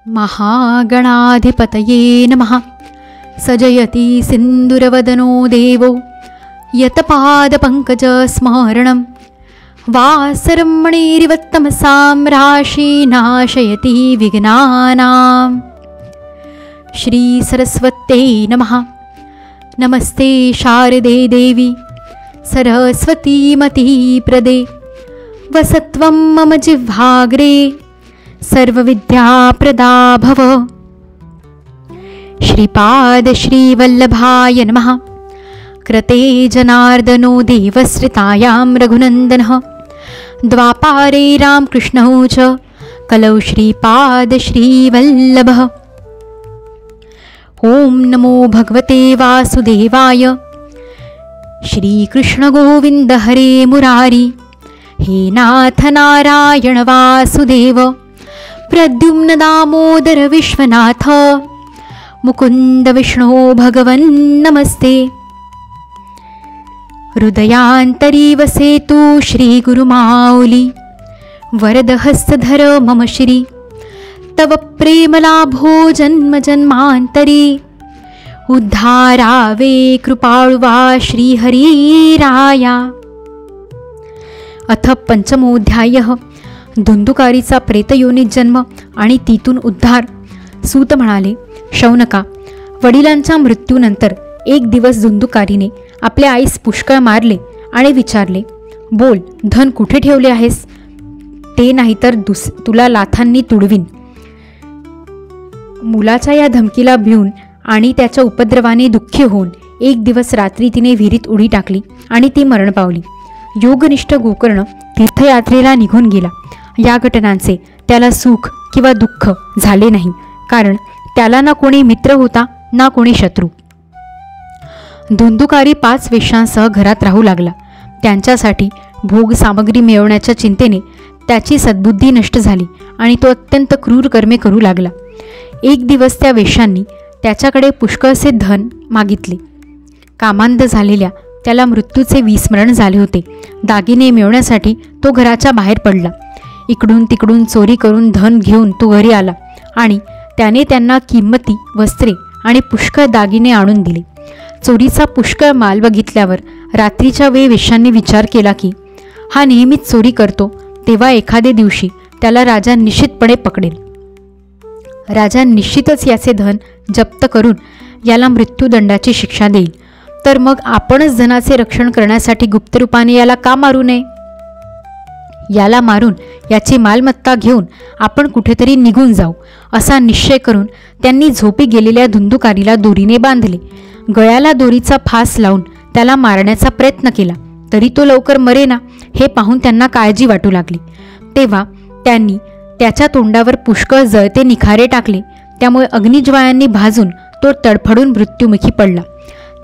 महागणाधिपतये नमः। सजयति सिन्दूरवदनो देवो यत्पादपङ्कजस्मरणं वासरमणिरिवत्तमसां राशिनाशयति विघ्नानाम्। श्रीसरस्वत्यै नमः। नमस्ते शारदे देवी सरस्वतीमतीप्रदे वसत्वं मम जिह्वाग्रे सर्वविद्याप्रदा भव। श्रीपाद श्रीवल्लभाय नमः। कृते जनार्दनो देवश्रितायां रघुनन्दनः द्वापारे रामकृष्णौ च कलौ श्रीपाद श्रीवल्लभः। ॐ नमो भगवते वासुदेवाय। श्रीकृष्ण गोविन्द हरे मुरारी हे नाथ नारायण वासुदेव प्रद्युम्न दामोदर विश्वनाथ मुकुन्द विष्णो भगवन् नमस्ते। हृदयान्तरी वसेतु श्रीगुरुमाऊली वरदहस्तधर मम श्री तव प्रेमलाभो जन्म जन्मान्तरी उद्धारावे कृपाळुवा श्रीहरिराया। अथ पंचमोऽध्यायः धुंदुकारीचा प्रेतयोनीत जन्म आणि तीतून उद्धार। सूत म्हणाले, शौनका, वडिलांच्या मृत्यूनंतर एक दिवस धुंदुकारीने आपल्या आईस पुष्कळ मारले आणि विचारले, बोल, धन कुठे ठेवले आहेस? ते नाहीतर तुला लाथांनी तुडवीन। मुलाच्या या धमकीला भिवून आणि त्याच्या उपद्रवाने दुःखी होऊन एक दिवस रात्री तिने विहिरीत उडी टाकली आणि ती मरण पावली। योगनिष्ठ गोकर्ण तीर्थयात्रेला निघून गेला। या घटनांचे त्याला सुख किंवा दुःख झाले नाही, कारण त्याला ना कोणी मित्र होता ना कोणी शत्रू। धुंदुकारी 5 वेश्यांसह घरात राहू लागला। त्यांच्यासाठी भोग सामग्री मिळवण्याच्या चिंतेने त्याची सद्बुद्धी नष्ट झाली आणि तो अत्यंत क्रूर कर्मे करू लागला। एक दिवस त्या वेश्यांनी त्याच्याकडे पुष्कळसे धन मागितले। कामांध झालेल्या त्याला मृत्यूचे विस्मरण झाले होते। दागिने मिळवण्यासाठी तो घराच्या बाहेर पडला। इकडून तिकडून चोरी करून धन घेऊन तो घरी आला आणि त्याने त्यांना किंमती वस्त्रे आणि पुष्कळ दागिने आणून दिले। चोरीचा पुष्कळ माल बघितल्यावर रात्रीच्या वेळी वेश्यांनी विचार केला की हा नेहमीच चोरी करतो, तेव्हा एखाद्या दिवशी त्याला राजा निश्चितपणे पकडेल। राजा निश्चितच याचे धन जप्त करून याला मृत्यूदंडाची शिक्षा देईल। तर मग आपणच धनाचे रक्षण करण्यासाठी गुप्तरूपाने याला का मारू नये? याला मारून याची मालमत्ता घेऊन आपण कुठेतरी निघून जाऊ, असा निश्चय करून त्यांनी झोपी गेलेल्या धुंदुकारीला दोरीने बांधले। गळ्याला दोरीचा फास लावून त्याला मारण्याचा प्रयत्न केला, तरी तो लवकर मरेना हे पाहून त्यांना काळजी वाटू लागली। तेव्हा त्यांनी त्याच्या तोंडावर पुष्कळ जळते निखारे टाकले। त्यामुळे अग्निज्वाळांनी भाजून तो तडफडून मृत्युमुखी पडला।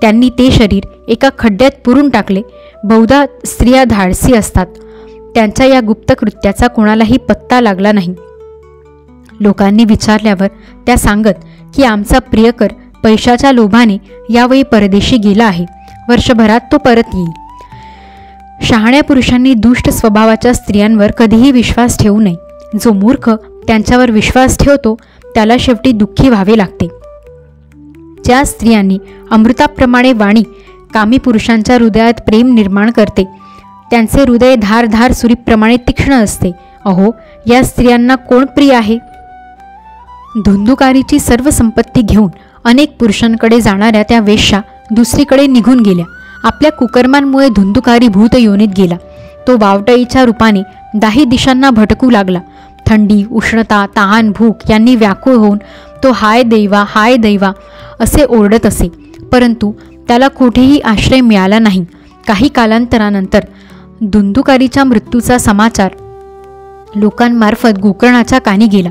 त्यांनी ते शरीर एका खड्ड्यात पुरून टाकले। बहुधा स्त्रिया धाडसी असतात। त्यांच्या या गुप्त कृत्याचा कोणालाही पत्ता लागला नाही। लोकांनी विचारल्यावर त्या सांगत की आमचा प्रियकर पैशाच्या लोभाने यावेळी परदेशी गेला आहे, वर्षभरात तो परत येईल। शहाण्या पुरुषांनी दुष्ट स्वभावाच्या स्त्रियांवर कधीही विश्वास ठेवू नये। जो मूर्ख त्यांच्यावर विश्वास ठेवतो त्याला शेवटी दुःखी व्हावे लागते। ज्या स्त्रियांनी अमृताप्रमाणे वाणी कामी पुरुषांच्या हृदयात प्रेम निर्माण करते, त्यांचे हृदय धारधार सुरीप्रमाणे तीक्ष्ण असते, अहो या स्त्रियांना कोण प्रिय आहे? धुंदुकारीची सर्व संपत्ती घेऊन अनेक पुरुषांकडे जाणाऱ्या त्या वेश्या दुसरीकडे निघून गेल्या। आपल्या कुकर्मांमुळे धुंदुकारी भूत योनीत गेला। तो वावटळीच्या रूपाने 10 दिशांना भटकू लागला। थंडी, उष्णता, तहान, भूक यांनी व्याकुळ होऊन तो हाय दैवा हाय दैवा असे ओरडत असे, परंतु त्याला कुठेही आश्रय मिळाला नाही। काही कालांतरानंतर धुंदुकारीच्या मृत्यूचा समाचार लोकांमार्फत गोकर्णाच्या कानी गेला।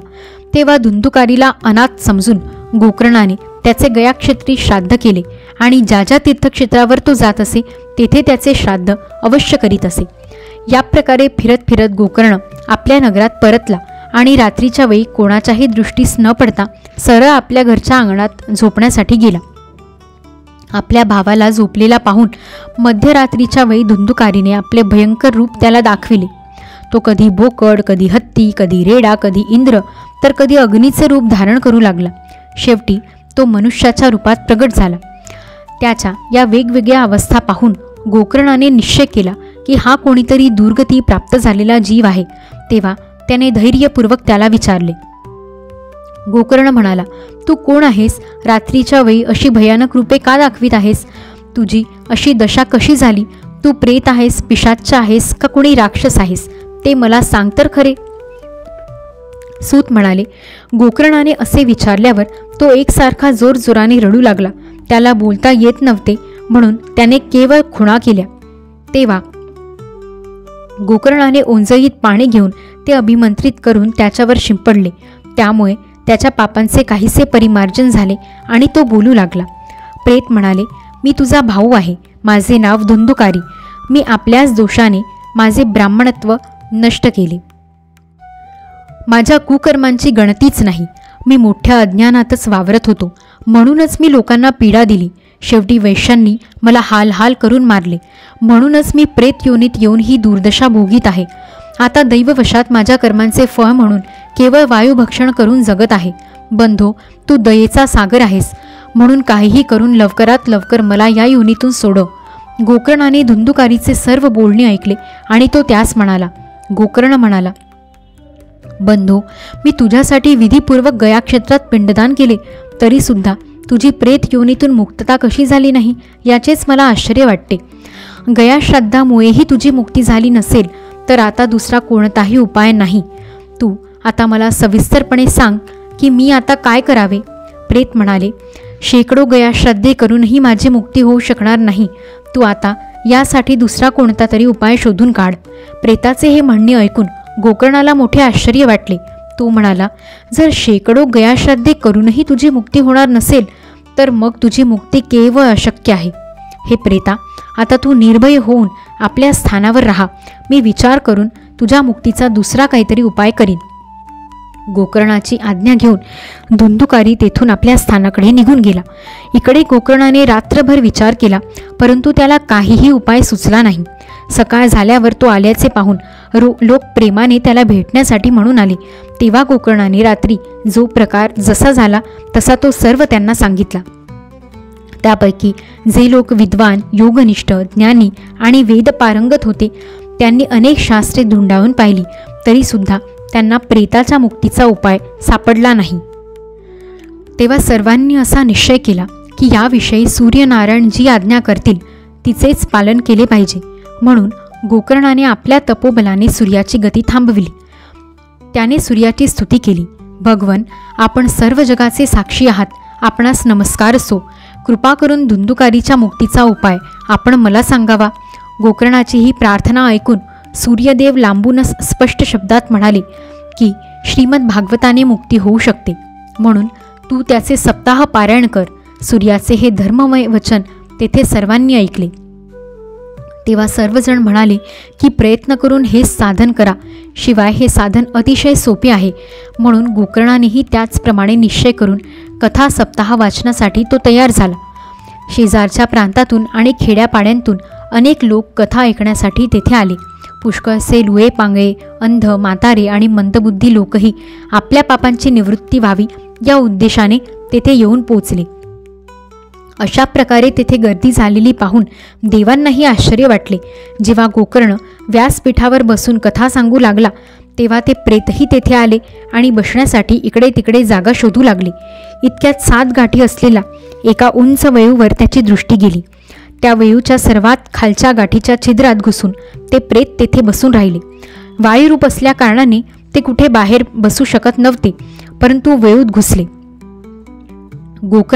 तेव्हा धुंदुकारीला अनाथ समजून गोकर्णाने त्याचे गयाक्षेत्री श्राद्ध केले आणि ज्या ज्या तीर्थक्षेत्रावर तो जात असे तेथे त्याचे श्राद्ध अवश्य करीत असे। या प्रकारे फिरत फिरत गोकर्ण आपल्या नगरात परतला आणि रात्रीच्या वेळी कोणाच्याही दृष्टीस न पडता सरळ आपल्या घरच्या अंगणात झोपण्यासाठी गेला। आपल्या भावाला झोपलेला पाहून मध्यरात्रीच्या वेळी धुंदुकारीने आपले भयंकर रूप त्याला दाखविले। तो कधी बोकड, कधी हत्ती, कधी रेडा, कधी इंद्र, तर कधी अग्नीचे रूप धारण करू लागला. शेवटी तो मनुष्याच्या रूपात प्रगट झाला. त्याच्या या वेगवेगळ्या अवस्था पाहून गोकर्णाने निश्चय केला की हा कोणीतरी दुर्गती प्राप्त झालेला जीव आहे. तेव्हा त्याने धैर्यपूर्वक त्याला विचारले. गोकर्ण म्हणाला, तू कोण आहेस? रात्रीच्या वेळी अशी भयानक रूपे का दाखवित आहेस? तुझी अशी दशा कशी झाली? तू प्रेत आहेस, पिशाच्च आहेस का कोणी राक्षस आहेस? ते मला सांग तर खरे. सूत म्हणाले, गोकर्णाने असे विचारल्यावर तो एकसारखा जोरजोराने रडू लागला. त्याला बोलता येत नव्हते म्हणून त्याने केवळ खुणा केल्या. तेव्हा गोकर्णाने ओंजळीत पाणी घेऊन ते अभिमंत्रित करून त्याच्यावर शिंपडले. त्यामुळे त्याच्या पापांचे काहीसे परिमार्जन झाले आणि तो बोलू लागला. प्रेत म्हणाले, मी तुझा भाऊ आहे. माझे नाव धुंदुकारी. मी आपल्याच दोषाने माझे ब्राह्मणत्व नष्ट केले. माझ्या कुकर्मांची गणतीच नाही. मी मोठ्या अज्ञानातच वावरत होतो, म्हणूनच मी लोकांना पीडा दिली. शेवटी वैश्यांनी मला हाल हाल करून मारले, म्हणूनच मी प्रेत योनीत येऊन ही दुर्दशा भोगीत आहे. आता दैववशात माझ्या कर्मांचे फळ म्हणून केवळ वायुभक्षण करून जगत आहे. बंधो, तू दयेचा सागर आहेस, म्हणून काहीही करून लवकरात लवकर मला या योनीतून सोडव. गोकर्णाने धुंदुकारीचे सर्व बोलणे ऐकले आणि तो त्यास म्हणाला. गोकर्ण म्हणाला, बंधो, मी तुझ्यासाठी विधीपूर्वक गयाक्षेत्रात पिंडदान केले, तरीसुद्धा तुझी प्रेत योनीतून मुक्तता कशी झाली नाही याचेच मला आश्चर्य वाटते. गयाश्राद्धामुळेही तुझी मुक्ती झाली नसेल तर आता दुसरा कोणताही उपाय नाही. तू आता मला सविस्तरपणे सांग की मी आता काय करावे. प्रेत म्हणाले, शेकडो गयाश्राद्धे करूनही माझी मुक्ती होऊ शकणार नाही. तू आता यासाठी दुसरा कोणता तरी उपाय शोधून काढ. प्रेताचे हे म्हणणे ऐकून गोकर्णाला मोठे आश्चर्य वाटले. तो म्हणाला, जर शेकडो गयाश्राद्धे करूनही तुझी मुक्ती होणार नसेल तर मग तुझी मुक्ती केवळ अशक्य आहे. हे प्रेता, आता तू निर्भय होऊन आपल्या स्थानावर राहा. मी विचार करून तुझ्या मुक्तीचा दुसरा काहीतरी उपाय करीन. गोकर्णाची आज्ञा घेऊन धुंदुकारी तेथून आपल्या स्थानाकडे निघून गेला. इकडे गोकर्णाने रात्रभर विचार केला, परंतु त्याला काहीही उपाय सुचला नाही. सकाळ झाल्यावर तो आल्याचे पाहून लोक प्रेमाने त्याला भेटण्यासाठी म्हणून आले. तेव्हा गोकर्णाने रात्री जो प्रकार जसा झाला तसा तो सर्व त्यांना सांगितला. त्यापैकी जे लोक विद्वान, योगनिष्ठ, ज्ञानी आणि वेद पारंगत होते त्यांनी अनेक शास्त्रे धुंडाळून पाहिली, तरीसुद्धा त्यांना प्रेताच्या मुक्तीचा उपाय सापडला नाही. तेव्हा सर्वांनी असा निश्चय केला की याविषयी सूर्यनारायण जी आज्ञा करतील तिचेच पालन केले पाहिजे. म्हणून गोकर्णाने आपल्या तपोबलाने सूर्याची गती थांबविली. त्याने सूर्याची स्तुती केली. भगवन, आपण सर्व जगाचे साक्षी आहात. आपणास नमस्कार असो. कृपा करून धुंदुकारीच्या मुक्तीचा उपाय आपण मला सांगावा. गोकर्णाची ही प्रार्थना ऐकून सूर्यदेव लांबूनच स्पष्ट शब्दात म्हणाले की श्रीमद भागवताने मुक्ती होऊ शकते, म्हणून तू त्याचे सप्ताह पारायण कर. सूर्याचे हे धर्ममय वचन तेथे सर्वांनी ऐकले. तेव्हा सर्वजण म्हणाले की प्रयत्न करून हेच साधन करा. शिवाय हे साधन अतिशय सोपे आहे. म्हणून गोकर्णानेही त्याचप्रमाणे निश्चय करून कथा सप्ताह वाचनासाठी तो तयार झाला. शेजारच्या प्रांतातून आणि खेड्यापाड्यांतून अनेक लोक कथा ऐकण्यासाठी तेथे आले. पुष्कळसे लुळे पांगळे, अंध, म्हातारे आणि मंदबुद्धी लोकही आपल्या पापांची निवृत्ती व्हावी या उद्देशाने तेथे येऊन पोचले. अशा प्रकारे तेथे गर्दी झालेली पाहून देवांनाही आश्चर्य वाटले. जेव्हा गोकर्ण व्यासपीठावर बसून कथा सांगू लागला तेव्हा ते प्रेतही तेथे आले आणि बसण्यासाठी इकडे तिकडे जागा शोधू लागले. इतक्यात 7 गाठी असलेला एका उंच वेळूवर त्याची दृष्टी गेली. त्या वेळूच्या सर्वात खालच्या गाठीच्या छिद्रात घुसून ते प्रेत तेथे बसून राहिले. वायुरूप असल्या कारणाने ते कुठे बाहेर बसू शकत नव्हते, परंतु वेळूत घुसले. गोकर्ण